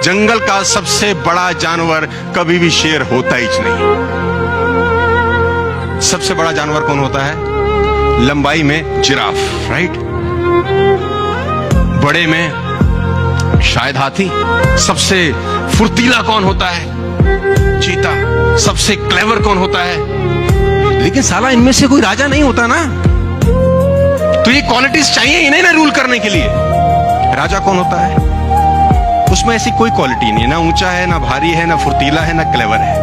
जंगल का सबसे बड़ा जानवर कभी भी शेर होता ही नहीं। सबसे बड़ा जानवर कौन होता है? लंबाई में जिराफ, राइट? बड़े में शायद हाथी। सबसे फुर्तीला कौन होता है? चीता। सबसे क्लेवर कौन होता है? लेकिन साला इनमें से कोई राजा नहीं होता ना। तो ये क्वालिटीज चाहिए ही नहीं ना रूल करने के लिए। राजा कौन होता है? उसमें ऐसी कोई क्वालिटी नहीं है, ना ऊंचा है, ना भारी है, ना फुर्तीला है, ना क्लेवर है।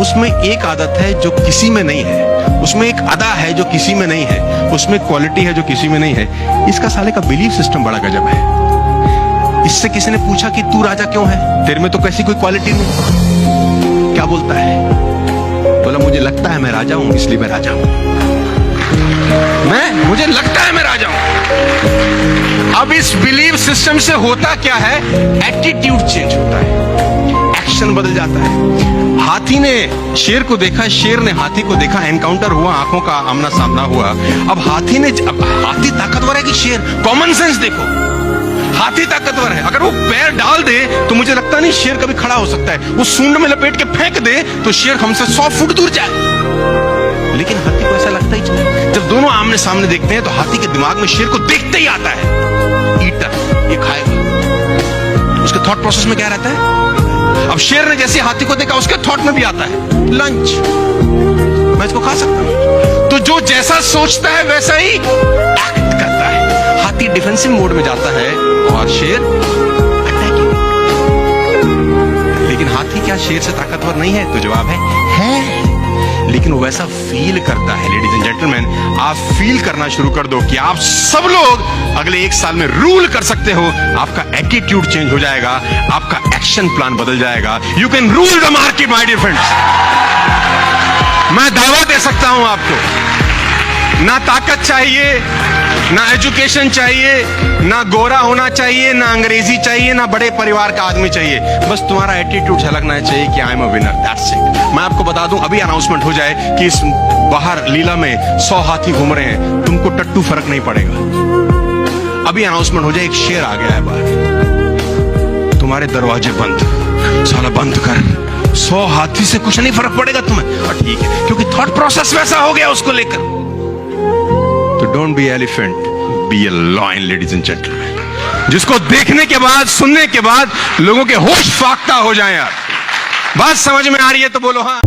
उसमें एक आदत है जो किसी में नहीं है, उसमें एक अदा है जो किसी में नहीं है, उसमें क्वालिटी है जो किसी में नहीं है। इसका साले का बिलीफ सिस्टम बड़ा गजब है। इससे किसी ने पूछा कि तू राजा क्यों है, तेरे में तो कैसी कोई क्वालिटी नहीं। क्या बोलता है? बोला मुझे लगता है मैं राजा हूं, इसलिए मैं राजा हूं। मुझे लगता है मैं राजा हूं। अब इस बिलीव सिस्टम से होता क्या है? एटीट्यूड चेंज होता है, एक्शन बदल जाता है। हाथी ने शेर को देखा, शेर ने हाथी को देखा, एनकाउंटर हुआ, आंखों का आमना सामना हुआ। अब हाथी ताकतवर है कि शेर? कॉमन सेंस देखो, हाथी ताकतवर है। अगर वो पैर डाल दे तो मुझे लगता नहीं शेर कभी खड़ा हो सकता है। वो सूंड में लपेट के फेंक दे तो शेर हमसे 100 फुट दूर जाए। लेकिन हाथी को ऐसा लगता ही नहीं। जब दोनों आमने सामने देखते हैं तो हाथी के दिमाग में शेर को देखते ही आता है, ईटर, ये खाएगा। उसके थॉट प्रोसेस में क्या रहता है? अब शेर ने जैसे हाथी को देखा, उसके थॉट में भी आता है लंच, मैं इसको खा सकता हूं। तो जो जैसा सोचता है वैसा ही एक्ट करता है। हाथी डिफेंसिव मोड में जाता है और शेर अटैकिंग। लेकिन हाथी क्या शेर से ताकतवर नहीं है? तो जवाब है। लेकिन वो वैसा फील करता है। लेडीज एंड जेंटलमैन, आप फील करना शुरू कर दो कि आप सब लोग अगले 1 साल में रूल कर सकते हो। आपका एटीट्यूड चेंज हो जाएगा, आपका एक्शन प्लान बदल जाएगा। You can rule the market my dear friends. मैं दावा दे सकता हूं आपको, ना ताकत चाहिए, ना एजुकेशन चाहिए, ना गोरा होना चाहिए, ना अंग्रेजी चाहिए, ना बड़े परिवार का आदमी चाहिए। बस तुम्हारा एटीट्यूड झलकना चाहिए कि I am a winner, that's it. मैं आपको बता दूं, अभी अनाउंसमेंट हो जाए कि इस बाहर लीला में 100 हाथी घूम रहे हैं, तुमको टट्टू फर्क नहीं पड़ेगा। अभी अनाउंसमेंट हो जाए एक शेर आ गया है बाहर, तुम्हारे दरवाजे बंद, साला बंद कर, 100 हाथी से कुछ नहीं फर्क पड़ेगा तुम्हें। और ठीक है, क्योंकि थॉट प्रोसेस वैसा हो गया उसको लेकर। तो don't be elephant, be a lion ladies and gentleman, जिसको देखने के बाद, सुनने के बाद लोगों के होश फाख्ता हो जाए। यार बात समझ में आ रही है तो बोलो हाँ।